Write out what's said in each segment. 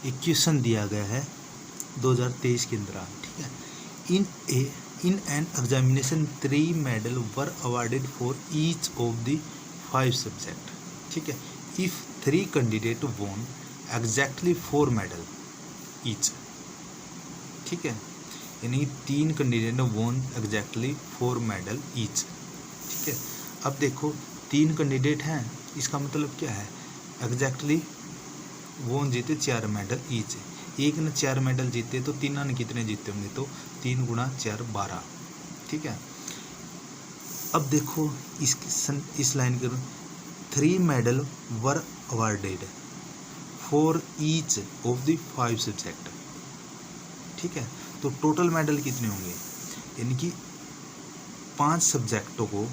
एक क्वेश्चन दिया गया है 2023 के अंदर, ठीक है। In an examination 3 medal were awarded for each of the 5 subject, ठीक है। If 3 candidate won exactly 4 medal each, ठीक है, यानी 3 candidate won exactly 4 medal each, ठीक है। अब देखो 3 कैंडिडेट हैं, इसका मतलब क्या है, एग्जैक्टली वो जीते 4 मेडल ईच। एक ने 4 मेडल जीते तो तीनों ने कितने जीते होंगे, तो 3 गुणा 4 12, ठीक है। अब देखो इस लाइन के 3 medal were awarded for each of the 5 subject, ठीक है। तो टोटल मेडल कितने होंगे, यानी कि 5 सब्जेक्टों को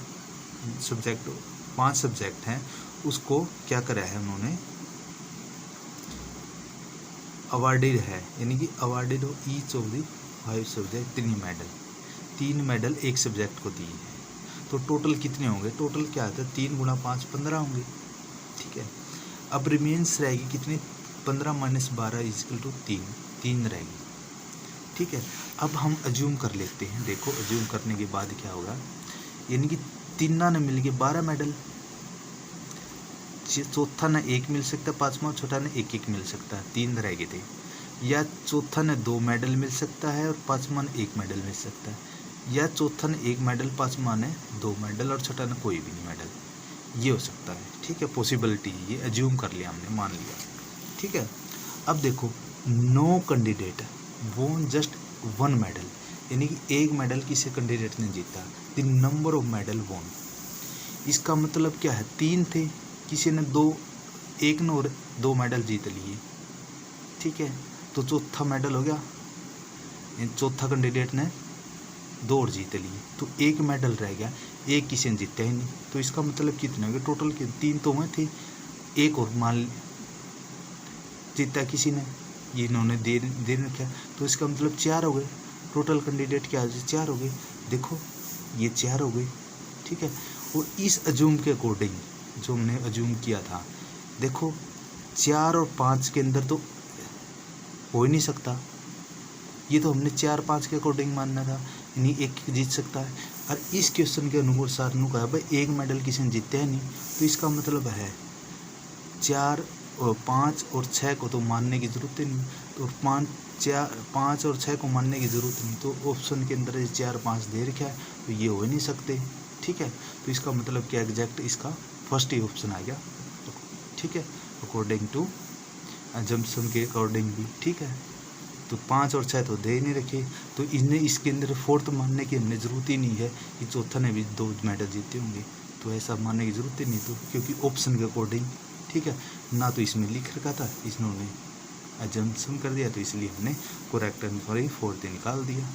5 सब्जेक्ट हैं, उसको क्या करा है उन्होंने, अवार्डेड है, यानी कि अवार्डेड हो each of the 5 subject 3 medal एक सब्जेक्ट को दिए हैं। तो टोटल कितने होंगे, टोटल क्या आता है 3 गुणा 5 15 होंगे, ठीक है। अब रिमेन्स रहेगी कितनी, 15 - 12 = 3 रहेगी, ठीक है। अब हम अज्यूम कर लेते हैं, देखो अज्यूम करने के बाद क्या होगा, यानी कि तीनों ने मिलके 12 मेडल, चौथा ने 1 मिल सकता है, पांचवा छोटा ने 1 मिल सकता है, 3 रह गए थे। या चौथा ने 2 मेडल मिल सकता है और पांचवा ने 1 मेडल मिल सकता है, या चौथा ने 1 मेडल, पांचवा ने 2 मेडल और छठा ने कोई भी नहीं मेडल, ये हो सकता है, ठीक है। पॉसिबिलिटी ये अज्यूम कर लिया हमने, मान लिया, ठीक है। अब देखो 9 कैंडिडेट वोन जस्ट 1 मेडल, यानी कि 1 मेडल किसी कैंडिडेट ने जीता, द नंबर ऑफ मेडल वोन, इसका मतलब क्या है, 3 थे, किसी ने 1 ने और 2 मेडल जीत लिए, ठीक है। तो चौथा मेडल हो गया, चौथा कैंडिडेट ने 2 और जीत लिए, तो 1 मेडल रह गया, 1 किसी ने जीता ही नहीं। तो इसका मतलब कितने हो गए टोटल के, 3 तो हुए थे, 1 और मान जीता किसी ने, ये इन्होंने दे रखा, तो इसका मतलब 4 हो गए, टोटल कैंडिडेट क्या है 4 हो गए, देखो ये 4 हो गए, ठीक है। और इस अज्यूम के अकॉर्डिंग जो हमने अज्यूम किया था, देखो 4 और 5 के अंदर तो हो ही नहीं सकता, ये तो हमने 4 5 के अकॉर्डिंग मानना था, यानी 1 जीत सकता है। और इस क्वेश्चन के अनुसार कहा भाई 1 मेडल किसी ने जीते है नहीं, तो इसका मतलब है 4 और 5 और 6 को तो मानने की ज़रूरत ही नहीं, तो 5 और 6 को मानने की ज़रूरत नहीं, तो ऑप्शन के अंदर 4 5 दे रखा है, तो ये हो ही नहीं सकते, ठीक है। तो इसका मतलब क्या, एग्जैक्ट इसका फर्स्ट ही ऑप्शन आ गया, ठीक है, अकॉर्डिंग टू अजम्पशन के अकॉर्डिंग भी, ठीक है। तो 5 और 6 तो दे ही नहीं रखे, तो इन्हें इसके अंदर फोर्थ मानने की हमने ज़रूरत ही नहीं है कि चौथा ने भी 2 मेडल जीते होंगे, तो ऐसा मानने की ज़रूरत ही नहीं, तो क्योंकि ऑप्शन के अकॉर्डिंग, ठीक है ना, तो इसमें लिख रखा था, इन्होंने अजम्पशन कर दिया, तो इसलिए हमने करेक्ट आंसर फोर्थ निकाल दिया।